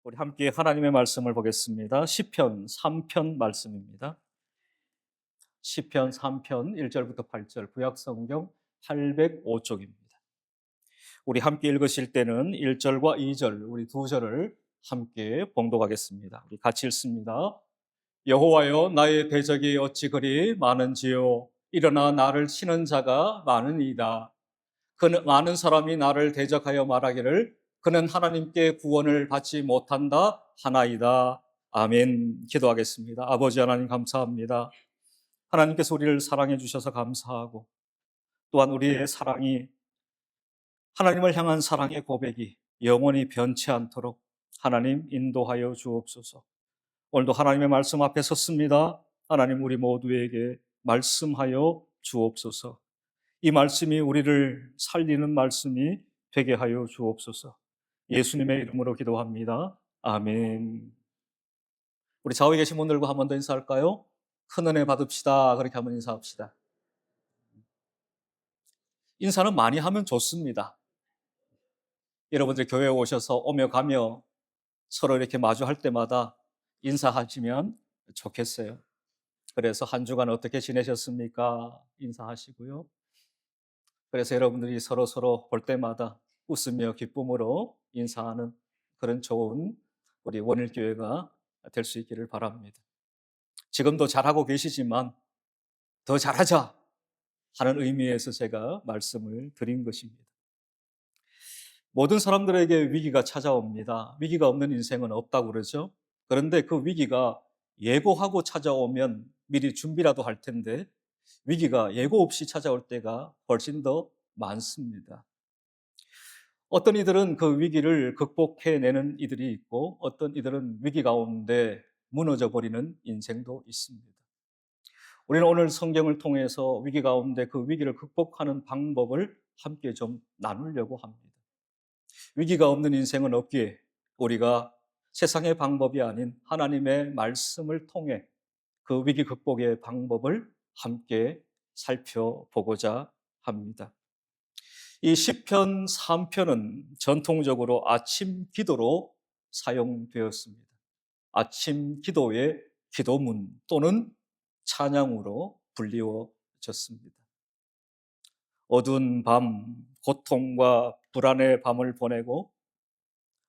우리 함께 하나님의 말씀을 보겠습니다. 시편 3편 말씀입니다. 시편 3편 1절부터 8절 구약 성경 805쪽입니다. 우리 함께 읽으실 때는 1절과 2절 우리 두 절을 함께 봉독하겠습니다. 우리 같이 읽습니다. 여호와여 나의 대적이 어찌 그리 많은지요 일어나 나를 치는 자가 많으니이다. 그 많은 사람이 나를 대적하여 말하기를 그는 하나님께 구원을 받지 못한다 하나이다. 아멘. 기도하겠습니다. 아버지 하나님 감사합니다. 하나님께서 우리를 사랑해 주셔서 감사하고 또한 우리의 사랑이 하나님을 향한 사랑의 고백이 영원히 변치 않도록 하나님 인도하여 주옵소서. 오늘도 하나님의 말씀 앞에 섰습니다. 하나님 우리 모두에게 말씀하여 주옵소서. 이 말씀이 우리를 살리는 말씀이 되게 하여 주옵소서. 예수님의 이름으로 기도합니다. 아멘. 우리 좌우에 계신 분들과 한 번 더 인사할까요? 큰 은혜 받읍시다. 그렇게 한번 인사합시다. 인사는 많이 하면 좋습니다. 여러분들 교회에 오셔서 오며 가며 서로 이렇게 마주할 때마다 인사하시면 좋겠어요. 그래서 한 주간 어떻게 지내셨습니까? 인사하시고요. 그래서 여러분들이 서로 볼 때마다 웃으며 기쁨으로 인사하는 그런 좋은 우리 원일교회가 될 수 있기를 바랍니다. 지금도 잘하고 계시지만 더 잘하자 하는 의미에서 제가 말씀을 드린 것입니다. 모든 사람들에게 위기가 찾아옵니다. 위기가 없는 인생은 없다고 그러죠. 그런데 그 위기가 예고하고 찾아오면 미리 준비라도 할 텐데 위기가 예고 없이 찾아올 때가 훨씬 더 많습니다. 어떤 이들은 그 위기를 극복해내는 이들이 있고 어떤 이들은 위기 가운데 무너져 버리는 인생도 있습니다. 우리는 오늘 성경을 통해서 위기 가운데 그 위기를 극복하는 방법을 함께 좀 나누려고 합니다. 위기가 없는 인생은 없기에 우리가 세상의 방법이 아닌 하나님의 말씀을 통해 그 위기 극복의 방법을 함께 살펴보고자 합니다. 이 시편 3편은 전통적으로 아침 기도로 사용되었습니다. 아침 기도의 기도문 또는 찬양으로 불리워졌습니다. 어두운 밤, 고통과 불안의 밤을 보내고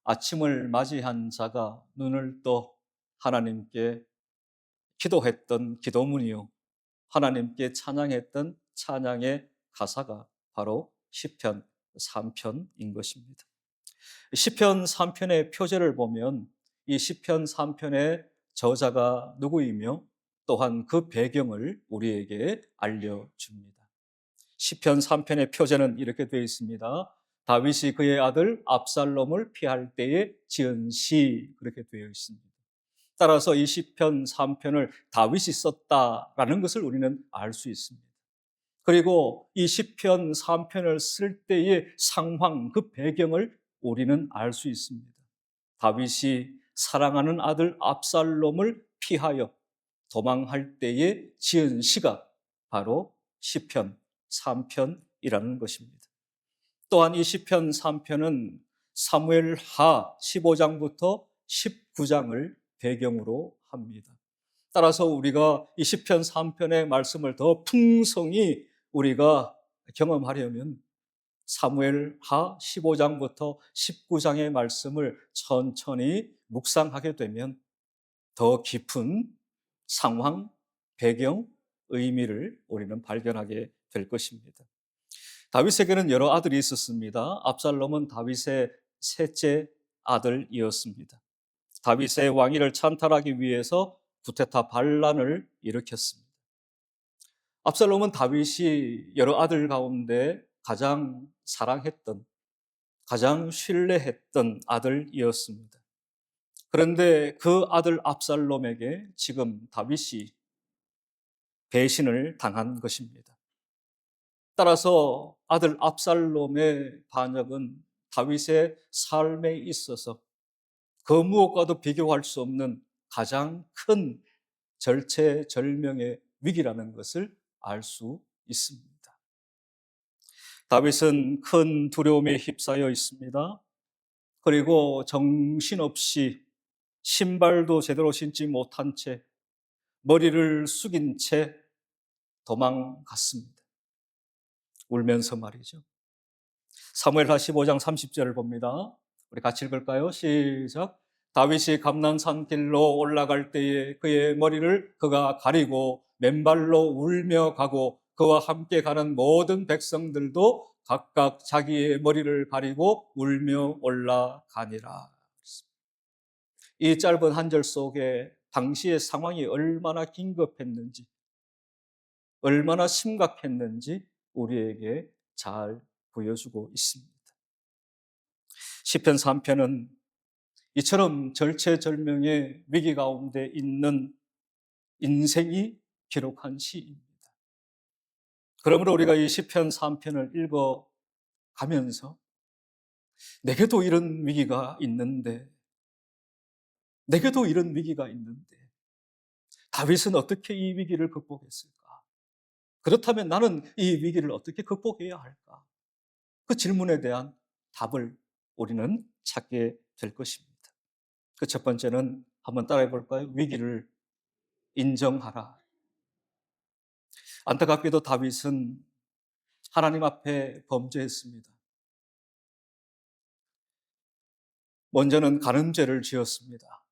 아침을 맞이한 자가 눈을 떠 하나님께 기도했던 기도문이요, 하나님께 찬양했던 찬양의 가사가 바로 시편 3편인 것입니다. 시편 3편의 표제를 보면 이 시편 3편의 저자가 누구이며 또한 그 배경을 우리에게 알려줍니다. 시편 3편의 표제는 이렇게 되어 있습니다. 다윗이 그의 아들 압살롬을 피할 때에 지은 시, 그렇게 되어 있습니다. 따라서 이 시편 3편을 다윗이 썼다라는 것을 우리는 알 수 있습니다. 그리고 이 시편 3편을 쓸 때의 상황, 그 배경을 우리는 알 수 있습니다. 다윗이 사랑하는 아들 압살롬을 피하여 도망할 때에 지은 시가 바로 시편 3편이라는 것입니다. 또한 이 시편 3편은 사무엘하 15장부터 19장을 배경으로 합니다. 따라서 우리가 이 시편 3편의 말씀을 더 풍성히 우리가 경험하려면 사무엘하 15장부터 19장의 말씀을 천천히 묵상하게 되면 더 깊은 상황, 배경, 의미를 우리는 발견하게 될 것입니다. 다윗에게는 여러 아들이 있었습니다. 압살롬은 다윗의 셋째 아들이었습니다. 다윗의 왕위를 찬탈하기 위해서 구테타 반란을 일으켰습니다. 압살롬은 다윗이 여러 아들 가운데 가장 사랑했던, 가장 신뢰했던 아들이었습니다. 그런데 그 아들 압살롬에게 지금 다윗이 배신을 당한 것입니다. 따라서 아들 압살롬의 반역은 다윗의 삶에 있어서 그 무엇과도 비교할 수 없는 가장 큰 절체절명의 위기라는 것을 알 수 있습니다. 다윗은 큰 두려움에 휩싸여 있습니다. 그리고 정신없이 신발도 제대로 신지 못한 채 머리를 숙인 채 도망갔습니다. 울면서 말이죠. 사무엘하 15장 30절을 봅니다. 우리 같이 읽을까요? 시작. 다윗이 감난산 길로 올라갈 때에 그의 머리를 그가 가리고 맨발로 울며 가고 그와 함께 가는 모든 백성들도 각각 자기의 머리를 가리고 울며 올라가니라. 이 짧은 한 절 속에 당시의 상황이 얼마나 긴급했는지, 얼마나 심각했는지 우리에게 잘 보여주고 있습니다. 시편 3편은 이처럼 절체절명의 위기 가운데 있는 인생이 기록한 시입니다. 그러므로 우리가 이 시편 3편을 읽어가면서 내게도 이런 위기가 있는데, 내게도 이런 위기가 있는데 다윗은 어떻게 이 위기를 극복했을까? 그렇다면 나는 이 위기를 어떻게 극복해야 할까? 그 질문에 대한 답을 우리는 찾게 될 것입니다. 그 첫 번째는 한번 따라해 볼까요? 위기를 인정하라. 안타깝게도 다윗은 하나님 앞에 범죄했습니다. 먼저는 간음죄를 지었습니다.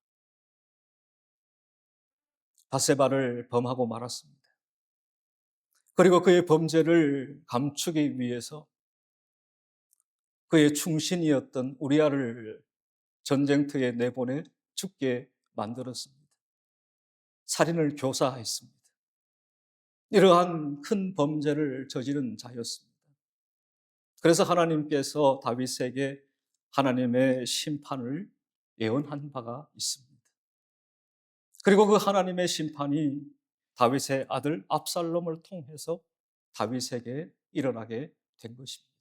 밧세바를 범하고 말았습니다. 그리고 그의 범죄를 감추기 위해서 그의 충신이었던 우리아를 전쟁터에 내보내 죽게 만들었습니다. 살인을 교사했습니다. 이러한 큰 범죄를 저지른 자였습니다. 그래서 하나님께서 다윗에게 하나님의 심판을 예언한 바가 있습니다. 그리고 그 하나님의 심판이 다윗의 아들 압살롬을 통해서 다윗에게 일어나게 된 것입니다.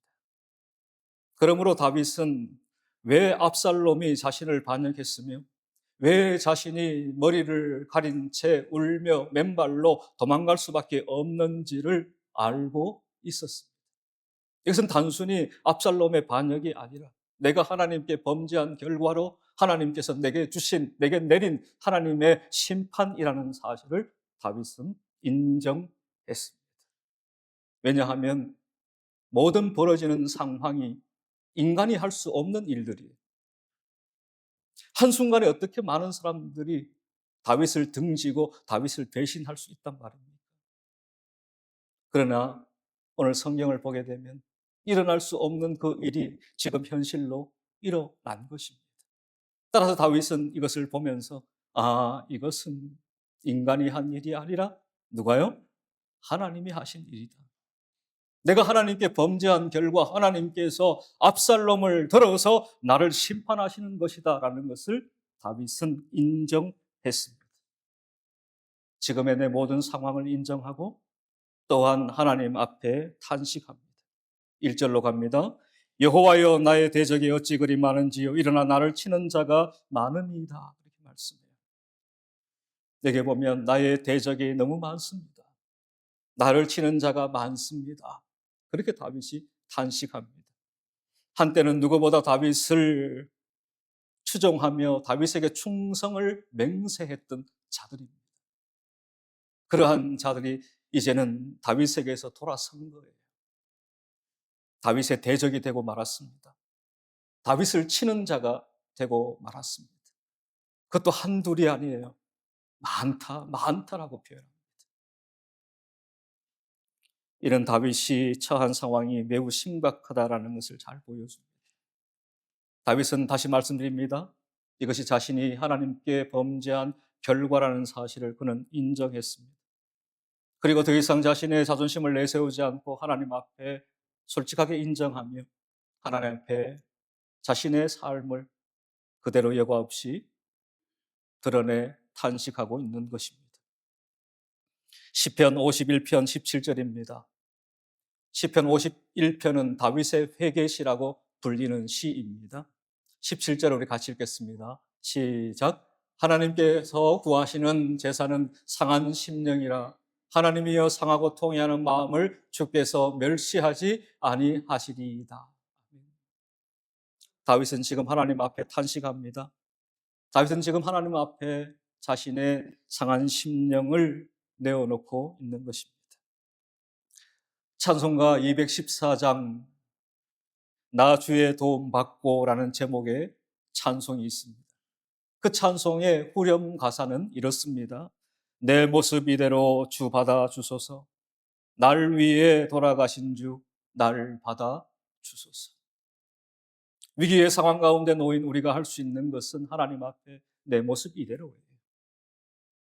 그러므로 다윗은 왜 압살롬이 자신을 반역했으며 왜 자신이 머리를 가린 채 울며 맨발로 도망갈 수밖에 없는지를 알고 있었습니다. 이것은 단순히 압살롬의 반역이 아니라 내가 하나님께 범죄한 결과로 하나님께서 내게 내린 하나님의 심판이라는 사실을 다윗은 인정했습니다. 왜냐하면 모든 벌어지는 상황이 인간이 할 수 없는 일들이에요. 한순간에 어떻게 많은 사람들이 다윗을 등지고 다윗을 대신할 수 있단 말입니까? 그러나 오늘 성경을 보게 되면 일어날 수 없는 그 일이 지금 현실로 일어난 것입니다. 따라서 다윗은 이것을 보면서 이것은 인간이 한 일이 아니라 누가요? 하나님이 하신 일이다. 내가 하나님께 범죄한 결과 하나님께서 압살롬을 들어서 나를 심판하시는 것이다 라는 것을 다윗은 인정했습니다. 지금의 내 모든 상황을 인정하고 또한 하나님 앞에 탄식합니다. 1절로 갑니다. 여호와여 나의 대적이 어찌 그리 많은지요 일어나 나를 치는 자가 많으니이다. 이렇게 말씀해요. 내게 보면 나의 대적이 너무 많습니다. 나를 치는 자가 많습니다. 그렇게 다윗이 탄식합니다. 한때는 누구보다 다윗을 추종하며 다윗에게 충성을 맹세했던 자들입니다. 그러한 자들이 이제는 다윗에게서 돌아선 거예요. 다윗의 대적이 되고 말았습니다. 다윗을 치는 자가 되고 말았습니다. 그것도 한둘이 아니에요. 많다라고 표현합니다. 이런 다윗이 처한 상황이 매우 심각하다라는 것을 잘 보여줍니다. 다윗은 다시 말씀드립니다. 이것이 자신이 하나님께 범죄한 결과라는 사실을 그는 인정했습니다. 그리고 더 이상 자신의 자존심을 내세우지 않고 하나님 앞에 솔직하게 인정하며 하나님 앞에 자신의 삶을 그대로 여과 없이 드러내 탄식하고 있는 것입니다. 시편 51편 17절입니다. 시편 51편은 다윗의 회개시라고 불리는 시입니다. 17절 우리 같이 읽겠습니다. 시작. 하나님께서 구하시는 제사는 상한 심령이라 하나님이여 상하고 통회하는 마음을 주께서 멸시하지 아니하시리이다. 다윗은 지금 하나님 앞에 탄식합니다. 다윗은 지금 하나님 앞에 자신의 상한 심령을 내어놓고 있는 것입니다. 찬송가 214장 나 주의 도움 받고라는 제목의 찬송이 있습니다. 그 찬송의 후렴 가사는 이렇습니다. 내 모습 이대로 주 받아 주소서. 날 위해 돌아가신 주 날 받아 주소서. 위기의 상황 가운데 놓인 우리가 할 수 있는 것은 하나님 앞에 내 모습 이대로예요.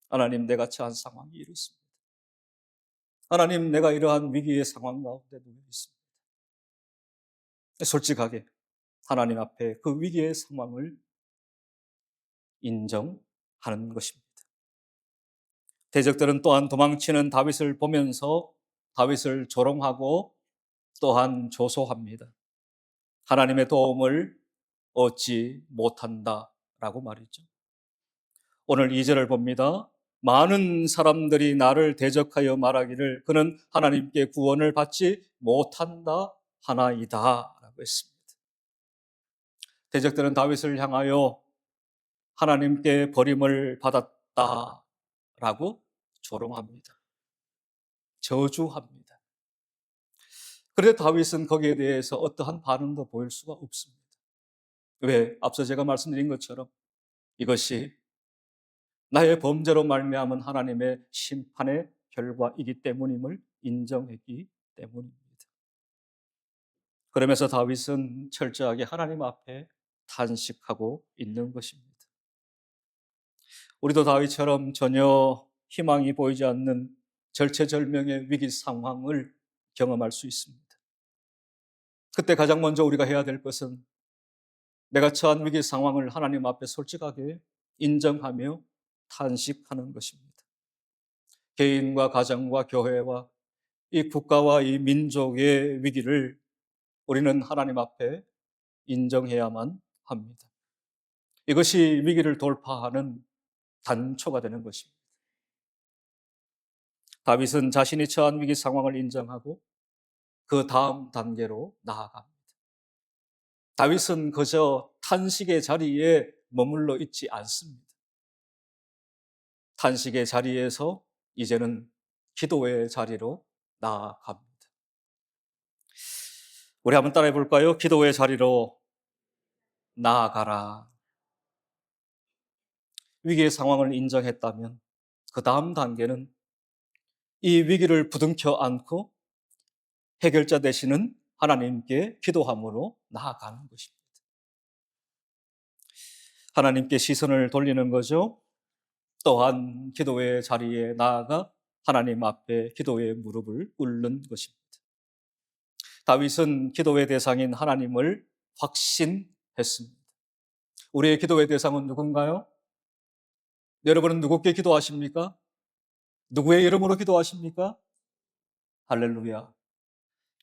하나님, 내가 처한 상황이 이렇습니다. 하나님, 내가 이러한 위기의 상황 가운데 놓여 있습니다. 솔직하게 하나님 앞에 그 위기의 상황을 인정하는 것입니다. 대적들은 또한 도망치는 다윗을 보면서 다윗을 조롱하고 또한 조소합니다. 하나님의 도움을 얻지 못한다라고 말이죠. 오늘 2절을 봅니다. 많은 사람들이 나를 대적하여 말하기를 그는 하나님께 구원을 받지 못한다 하나이다 라고 했습니다. 대적들은 다윗을 향하여 하나님께 버림을 받았다라고 조롱합니다. 저주합니다. 그런데 다윗은 거기에 대해서 어떠한 반응도 보일 수가 없습니다. 왜? 앞서 제가 말씀드린 것처럼 이것이 나의 범죄로 말미암은 하나님의 심판의 결과이기 때문임을 인정했기 때문입니다. 그러면서 다윗은 철저하게 하나님 앞에 탄식하고 있는 것입니다. 우리도 다윗처럼 전혀 희망이 보이지 않는 절체절명의 위기 상황을 경험할 수 있습니다. 그때 가장 먼저 우리가 해야 될 것은 내가 처한 위기 상황을 하나님 앞에 솔직하게 인정하며 탄식하는 것입니다. 개인과 가정과 교회와 이 국가와 이 민족의 위기를 우리는 하나님 앞에 인정해야만 합니다. 이것이 위기를 돌파하는 단초가 되는 것입니다. 다윗은 자신이 처한 위기 상황을 인정하고 그 다음 단계로 나아갑니다. 다윗은 그저 탄식의 자리에 머물러 있지 않습니다. 탄식의 자리에서 이제는 기도의 자리로 나아갑니다. 우리 한번 따라해 볼까요? 기도의 자리로 나아가라. 위기의 상황을 인정했다면 그 다음 단계는 이 위기를 부둥켜 안고 해결자 되시는 하나님께 기도함으로 나아가는 것입니다. 하나님께 시선을 돌리는 거죠. 또한 기도의 자리에 나아가 하나님 앞에 기도의 무릎을 꿇는 것입니다. 다윗은 기도의 대상인 하나님을 확신했습니다. 우리의 기도의 대상은 누군가요? 여러분은 누구께 기도하십니까? 누구의 이름으로 기도하십니까? 할렐루야.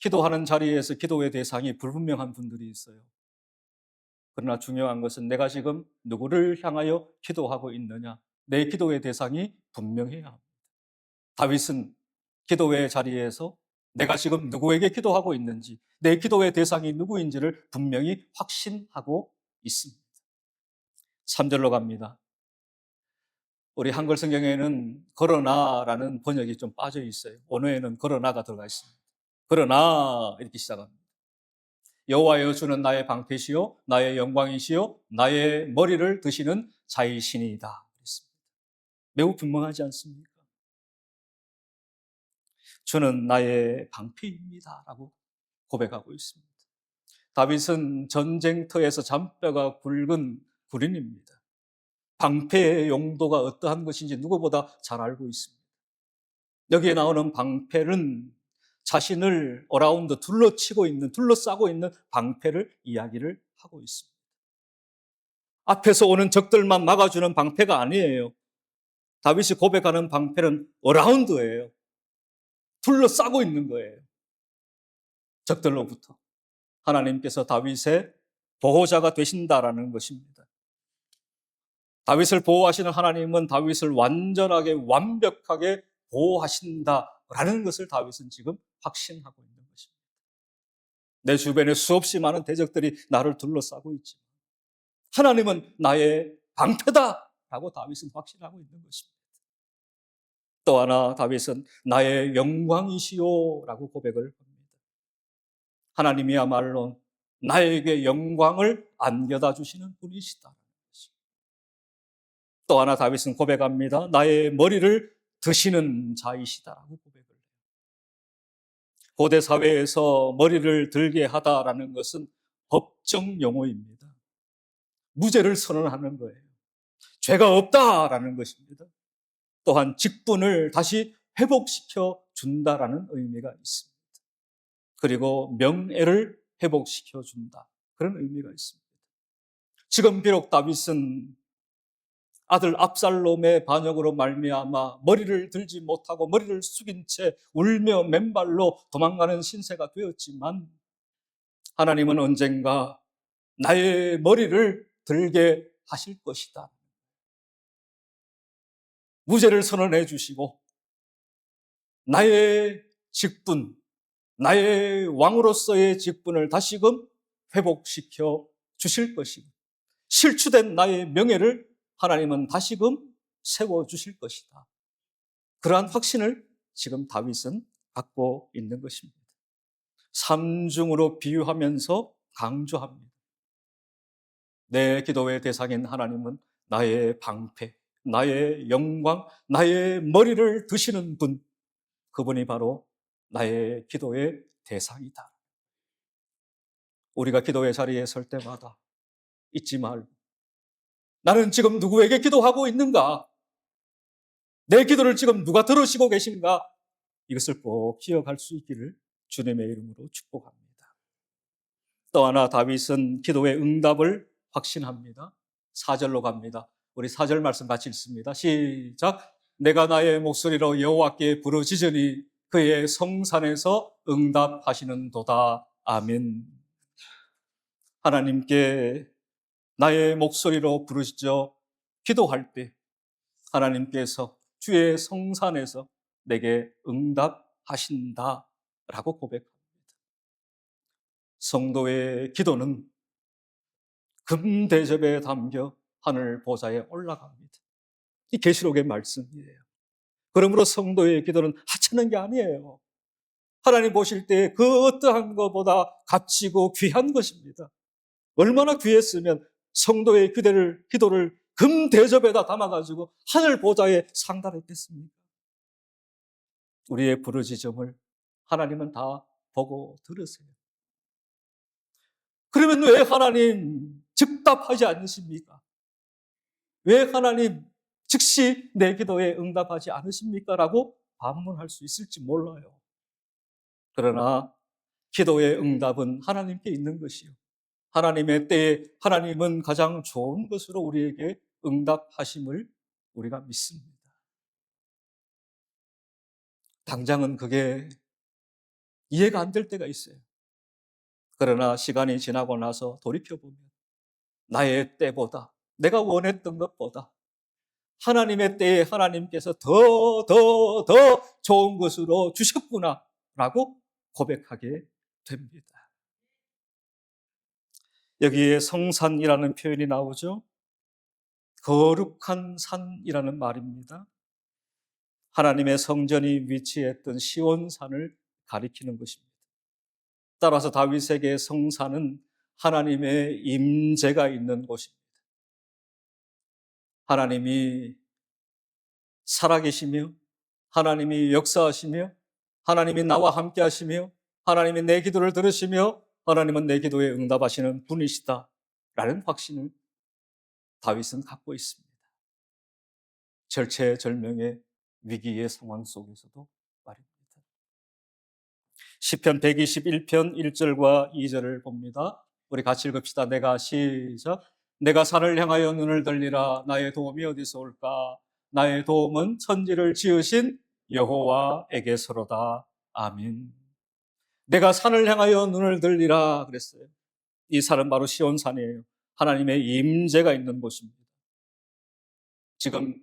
기도하는 자리에서 기도의 대상이 불분명한 분들이 있어요. 그러나 중요한 것은 내가 지금 누구를 향하여 기도하고 있느냐, 내 기도의 대상이 분명해야 합니다. 다윗은 기도의 자리에서 내가 지금 누구에게 기도하고 있는지, 내 기도의 대상이 누구인지를 분명히 확신하고 있습니다. 3절로 갑니다. 우리 한글 성경에는 그러나라는 번역이 좀 빠져 있어요. 원어에는 그러나가 들어가 있습니다. 그러나 이렇게 시작합니다. 여호와여 주는 나의 방패시요 나의 영광이시요 나의 머리를 드시는 자이시니이다. 매우 분명하지 않습니까? 주는 나의 방패입니다 라고 고백하고 있습니다. 다윗은 전쟁터에서 잔뼈가 굵은 군인입니다. 방패의 용도가 어떠한 것인지 누구보다 잘 알고 있습니다. 여기에 나오는 방패는 자신을 어라운드 둘러싸고 있는 방패를 이야기를 하고 있습니다. 앞에서 오는 적들만 막아주는 방패가 아니에요. 다윗이 고백하는 방패는 어라운드예요. 둘러싸고 있는 거예요. 적들로부터. 하나님께서 다윗의 보호자가 되신다라는 것입니다. 다윗을 보호하시는 하나님은 다윗을 완전하게 완벽하게 보호하신다라는 것을 다윗은 지금 확신하고 있는 것입니다. 내 주변에 수없이 많은 대적들이 나를 둘러싸고 있지만 하나님은 나의 방패다라고 다윗은 확신하고 있는 것입니다. 또 하나 다윗은 나의 영광이시오라고 고백을 합니다. 하나님이야말로 나에게 영광을 안겨다 주시는 분이시다. 또 하나 다윗은 고백합니다. 나의 머리를 드시는 자이시다라고 고백을 해요. 고대 사회에서 머리를 들게 하다라는 것은 법정 용어입니다. 무죄를 선언하는 거예요. 죄가 없다라는 것입니다. 또한 직분을 다시 회복시켜 준다라는 의미가 있습니다. 그리고 명예를 회복시켜 준다. 그런 의미가 있습니다. 지금 비록 다윗은 아들 압살롬의 반역으로 말미암아 머리를 들지 못하고 머리를 숙인 채 울며 맨발로 도망가는 신세가 되었지만 하나님은 언젠가 나의 머리를 들게 하실 것이다. 무죄를 선언해 주시고 나의 직분, 나의 왕으로서의 직분을 다시금 회복시켜 주실 것이고 실추된 나의 명예를 하나님은 다시금 세워주실 것이다. 그러한 확신을 지금 다윗은 갖고 있는 것입니다. 삼중으로 비유하면서 강조합니다. 내 기도의 대상인 하나님은 나의 방패, 나의 영광, 나의 머리를 드시는 분, 그분이 바로 나의 기도의 대상이다. 우리가 기도의 자리에 설 때마다 잊지 말고 나는 지금 누구에게 기도하고 있는가? 내 기도를 지금 누가 들으시고 계신가? 이것을 꼭 기억할 수 있기를 주님의 이름으로 축복합니다. 또 하나 다윗은 기도의 응답을 확신합니다. 4절로 갑니다. 우리 4절 말씀 같이 읽습니다. 시작. 내가 나의 목소리로 여호와께 부르짖으니 그의 성산에서 응답하시는 도다. 아멘. 하나님께 나의 목소리로 부르짖어 기도할 때 하나님께서 주의 성산에서 내게 응답하신다라고 고백합니다. 성도의 기도는 금대접에 담겨 하늘 보좌에 올라갑니다. 이 계시록의 말씀이에요. 그러므로 성도의 기도는 하찮은 게 아니에요. 하나님 보실 때 그 어떠한 것보다 값지고 귀한 것입니다. 얼마나 귀했으면 성도의 기도를 금대접에다 담아가지고 하늘 보좌에 상달했겠습니까? 우리의 부르짖음을 하나님은 다 보고 들으세요. 그러면 왜 하나님 즉답하지 않으십니까? 왜 하나님 즉시 내 기도에 응답하지 않으십니까? 라고 반문할 수 있을지 몰라요. 그러나 기도의 응답은 하나님께 있는 것이요. 하나님의 때에 하나님은 가장 좋은 것으로 우리에게 응답하심을 우리가 믿습니다. 당장은 그게 이해가 안 될 때가 있어요. 그러나 시간이 지나고 나서 돌이켜보면 나의 때보다 내가 원했던 것보다 하나님의 때에 하나님께서 더 좋은 것으로 주셨구나 라고 고백하게 됩니다. 여기에 성산이라는 표현이 나오죠. 거룩한 산이라는 말입니다. 하나님의 성전이 위치했던 시온산을 가리키는 것입니다. 따라서 다윗에게 성산은 하나님의 임재가 있는 곳입니다. 하나님이 살아계시며 하나님이 역사하시며 하나님이 나와 함께 하시며 하나님이 내 기도를 들으시며 하나님은 내 기도에 응답하시는 분이시다라는 확신을 다윗은 갖고 있습니다. 절체절명의 위기의 상황 속에서도 말입니다. 시편 121편 1절과 2절을 봅니다. 우리 같이 읽읍시다. 시작. 내가 산을 향하여 눈을 들리라. 나의 도움이 어디서 올까? 나의 도움은 천지를 지으신 여호와에게서로다. 아멘. 내가 산을 향하여 눈을 들리라 그랬어요. 이 산은 바로 시온산이에요. 하나님의 임재가 있는 곳입니다. 지금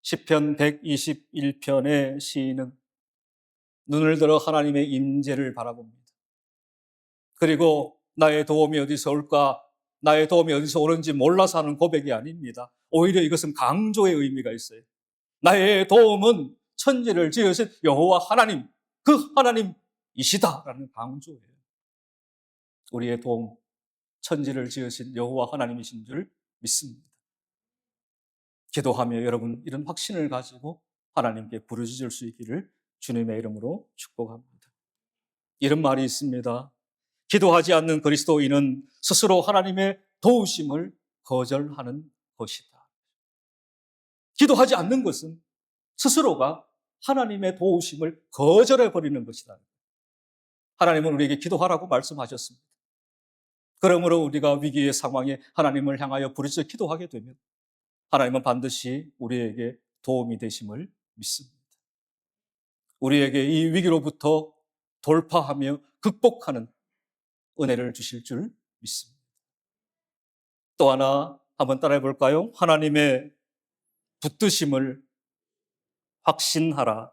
시편 121편의 시인은 눈을 들어 하나님의 임재를 바라봅니다. 그리고 나의 도움이 어디서 올까? 나의 도움이 어디서 오는지 몰라서 하는 고백이 아닙니다. 오히려 이것은 강조의 의미가 있어요. 나의 도움은 천지를 지으신 여호와 하나님, 그 하나님이시다라는 강조예요. 우리의 도움, 천지를 지으신 여호와 하나님이신 줄 믿습니다. 기도하며 여러분 이런 확신을 가지고 하나님께 부르짖을 수 있기를 주님의 이름으로 축복합니다. 이런 말이 있습니다. 기도하지 않는 그리스도인은 스스로 하나님의 도우심을 거절하는 것이다. 기도하지 않는 것은 스스로가 하나님의 도우심을 거절해버리는 것이다. 하나님은 우리에게 기도하라고 말씀하셨습니다. 그러므로 우리가 위기의 상황에 하나님을 향하여 부르짖어 기도하게 되면 하나님은 반드시 우리에게 도움이 되심을 믿습니다. 우리에게 이 위기로부터 돌파하며 극복하는 은혜를 주실 줄 믿습니다. 또 하나 한번 따라해 볼까요? 하나님의 붙드심을 확신하라.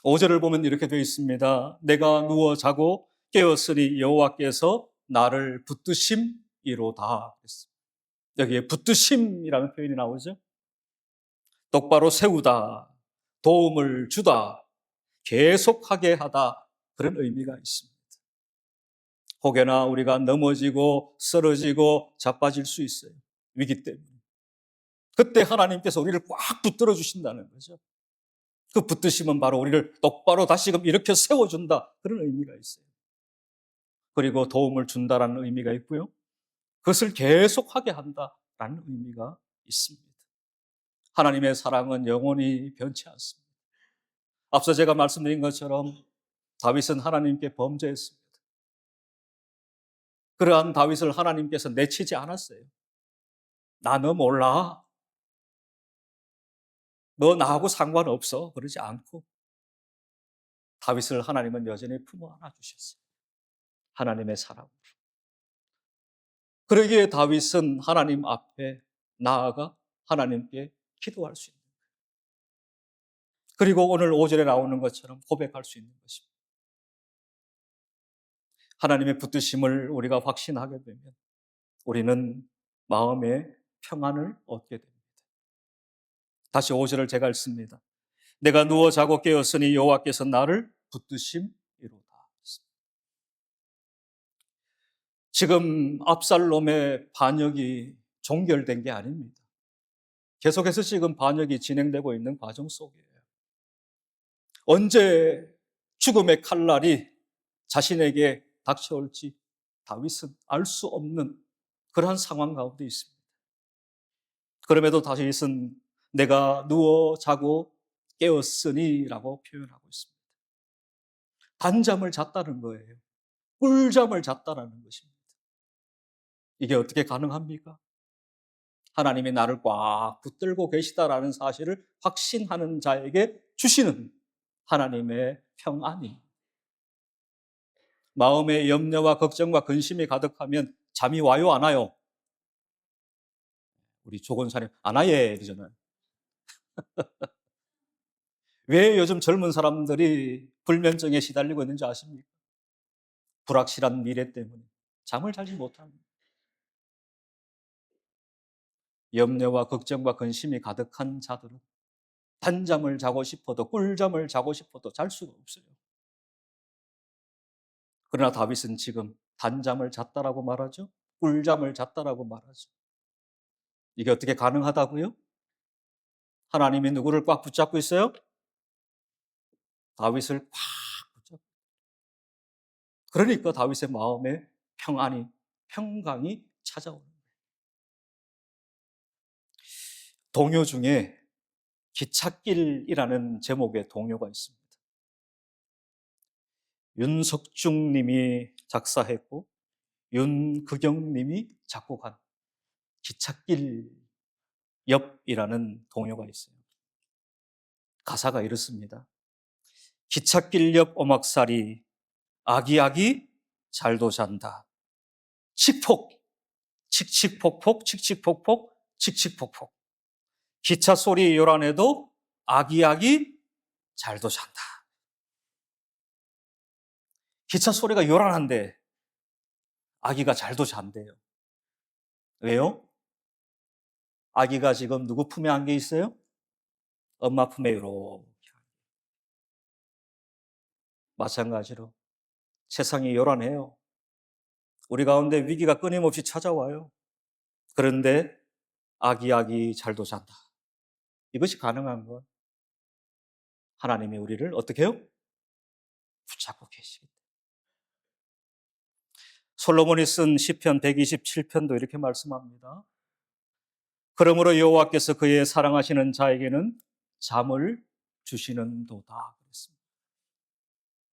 5절을 보면 이렇게 되어 있습니다. 내가 누워 자고 깨었으니 여호와께서 나를 붙드심이로다. 여기에 붙드심이라는 표현이 나오죠. 똑바로 세우다, 도움을 주다, 계속하게 하다, 그런 의미가 있습니다. 혹여나 우리가 넘어지고 쓰러지고 자빠질 수 있어요. 위기 때문에. 그때 하나님께서 우리를 꽉 붙들어 주신다는 거죠. 그 붙드심은 바로 우리를 똑바로 다시금 일으켜 세워준다, 그런 의미가 있어요. 그리고 도움을 준다라는 의미가 있고요. 그것을 계속하게 한다라는 의미가 있습니다. 하나님의 사랑은 영원히 변치 않습니다. 앞서 제가 말씀드린 것처럼 다윗은 하나님께 범죄했습니다. 그러한 다윗을 하나님께서 내치지 않았어요. 나 너 몰라. 너 나하고 상관없어. 그러지 않고 다윗을 하나님은 여전히 품어 안아주셨어요. 하나님의 사랑으로. 그러기에 다윗은 하나님 앞에 나아가 하나님께 기도할 수 있는 거예요. 그리고 오늘 5절에 나오는 것처럼 고백할 수 있는 것입니다. 하나님의 붙드심을 우리가 확신하게 되면 우리는 마음의 평안을 얻게 됩니다. 다시 5절을 제가 읽습니다. 내가 누워 자고 깨었으니 여호와께서 나를 붙드심이로다. 지금 압살롬의 반역이 종결된 게 아닙니다. 계속해서 지금 반역이 진행되고 있는 과정 속이에요. 언제 죽음의 칼날이 자신에게 닥쳐올지 다윗은 알 수 없는 그러한 상황 가운데 있습니다. 그럼에도 다윗은 내가 누워 자고 깨었으니 라고 표현하고 있습니다. 단잠을 잤다는 거예요. 꿀잠을 잤다는 것입니다. 이게 어떻게 가능합니까? 하나님이 나를 꽉 붙들고 계시다라는 사실을 확신하는 자에게 주시는 하나님의 평안이, 마음의 염려와 걱정과 근심이 가득하면 잠이 와요, 안 와요? 우리 조건사님 안 와예 이러잖아요. 왜 요즘 젊은 사람들이 불면증에 시달리고 있는지 아십니까? 불확실한 미래 때문에 잠을 자지 못합니다. 염려와 걱정과 근심이 가득한 자들은 단잠을 자고 싶어도 꿀잠을 자고 싶어도 잘 수가 없어요. 그러나 다윗은 지금 단잠을 잤다라고 말하죠. 꿀잠을 잤다라고 말하죠. 이게 어떻게 가능하다고요? 하나님이 누구를 꽉 붙잡고 있어요? 다윗을 꽉 붙잡고. 그러니까 다윗의 마음에 평안이, 평강이 찾아오는 거예요. 동요 중에 기찻길이라는 제목의 동요가 있습니다. 윤석중 님이 작사했고 윤극영 님이 작곡한 기찻길 옆이라는 동요가 있어요. 가사가 이렇습니다. 기찻길 옆 오막살이 아기아기 잘도 잔다. 칙폭, 칙칙폭폭, 칙칙폭폭, 칙칙폭폭. 기차 소리 요란해도 아기아기 잘도 잔다. 기차 소리가 요란한데 아기가 잘도 잔대요. 왜요? 아기가 지금 누구 품에 안겨 있어요? 엄마 품에 이렇게. 마찬가지로 세상이 요란해요. 우리 가운데 위기가 끊임없이 찾아와요. 그런데 아기 잘도 잔다. 이것이 가능한 건 하나님이 우리를 어떻게 해요? 붙잡고 계시기 때문에. 솔로몬이 쓴 시편 127편도 이렇게 말씀합니다. 그러므로 여호와께서 그의 사랑하시는 자에게는 잠을 주시는도다 그랬습니다.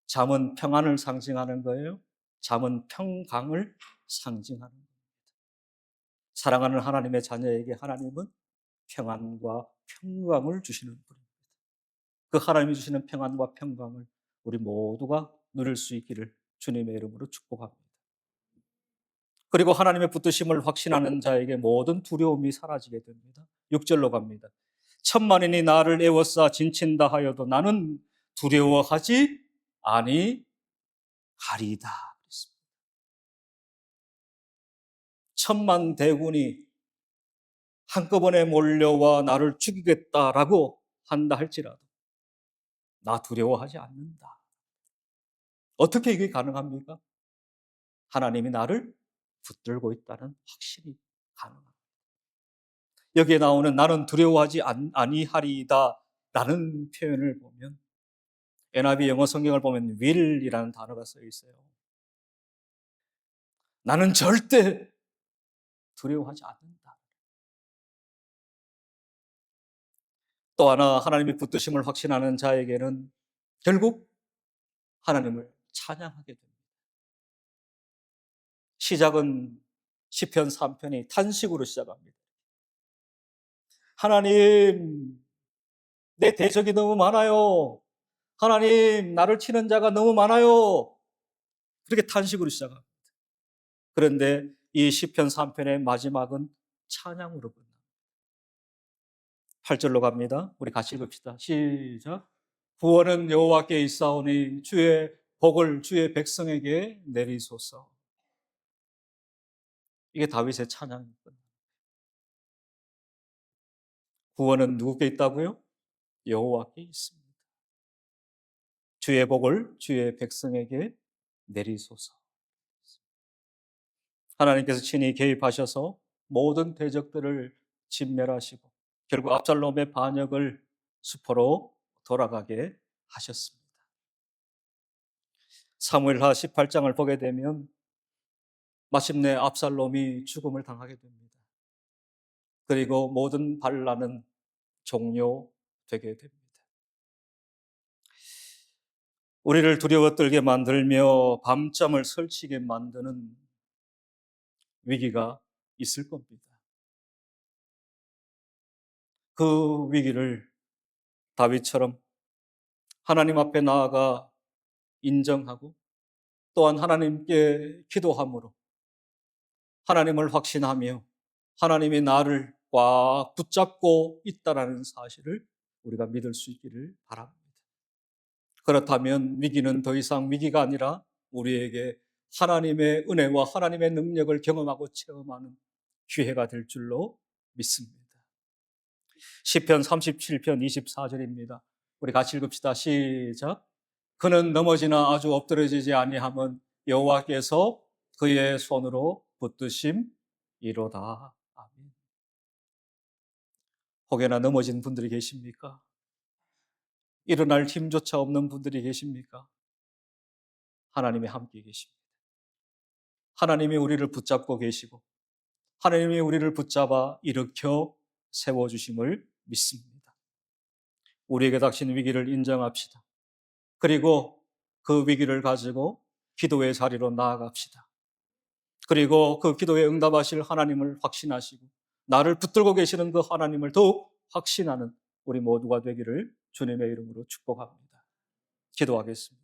잠은 평안을 상징하는 거예요. 잠은 평강을 상징하는 겁니다. 사랑하는 하나님의 자녀에게 하나님은 평안과 평강을 주시는 분입니다. 그 하나님이 주시는 평안과 평강을 우리 모두가 누릴 수 있기를 주님의 이름으로 축복합니다. 그리고 하나님의 붙드심을 확신하는 자에게 모든 두려움이 사라지게 됩니다. 6절로 갑니다. 천만인이 나를 애워싸 진친다 하여도 나는 두려워하지 아니하리이다. 천만 대군이 한꺼번에 몰려와 나를 죽이겠다라고 한다 할지라도 나 두려워하지 않는다. 어떻게 이게 가능합니까? 하나님이 나를 붙들고 있다는 확신이 가능합니다. 여기에 나오는 나는 두려워하지 아니하리이다 라는 표현을 보면 NIV 영어 성경을 보면 will이라는 단어가 써 있어요. 나는 절대 두려워하지 않는다. 또 하나 하나님의 붙드심을 확신하는 자에게는 결국 하나님을 찬양하게 됩니다. 시작은 시편 3편이 탄식으로 시작합니다. 하나님, 내 대적이 너무 많아요. 하나님, 나를 치는 자가 너무 많아요. 그렇게 탄식으로 시작합니다. 그런데 이 시편 3편의 마지막은 찬양으로 끝납니다. 8절로 갑니다. 우리 같이 읽읍시다. 시작. 구원은 여호와께 있사오니 주의 복을 주의 백성에게 내리소서. 이게 다윗의 찬양입니다. 구원은 누구께 있다고요? 여호와께 있습니다. 주의 복을 주의 백성에게 내리소서. 하나님께서 친히 개입하셔서 모든 대적들을 진멸하시고 결국 압살롬의 반역을 수포로 돌아가게 하셨습니다. 사무엘하 18장을 보게 되면 마침내 압살롬이 죽음을 당하게 됩니다. 그리고 모든 반란은 종료되게 됩니다. 우리를 두려워 떨게 만들며 밤잠을 설치게 만드는 위기가 있을 겁니다. 그 위기를 다윗처럼 하나님 앞에 나아가 인정하고 또한 하나님께 기도함으로 하나님을 확신하며 하나님이 나를 꽉 붙잡고 있다는 사실을 우리가 믿을 수 있기를 바랍니다. 그렇다면 위기는 더 이상 위기가 아니라 우리에게 하나님의 은혜와 하나님의 능력을 경험하고 체험하는 기회가 될 줄로 믿습니다. 시편 37편 24절입니다. 우리 같이 읽읍시다. 시작. 그는 넘어지나 아주 엎드러지지 아니함은 여호와께서 그의 손으로 붙드심이로다. 아멘. 혹여나 넘어진 분들이 계십니까? 일어날 힘조차 없는 분들이 계십니까? 하나님이 함께 계십니다. 하나님이 우리를 붙잡고 계시고 하나님이 우리를 붙잡아 일으켜 세워주심을 믿습니다. 우리에게 닥친 위기를 인정합시다. 그리고 그 위기를 가지고 기도의 자리로 나아갑시다. 그리고 그 기도에 응답하실 하나님을 확신하시고 나를 붙들고 계시는 그 하나님을 더욱 확신하는 우리 모두가 되기를 주님의 이름으로 축복합니다. 기도하겠습니다.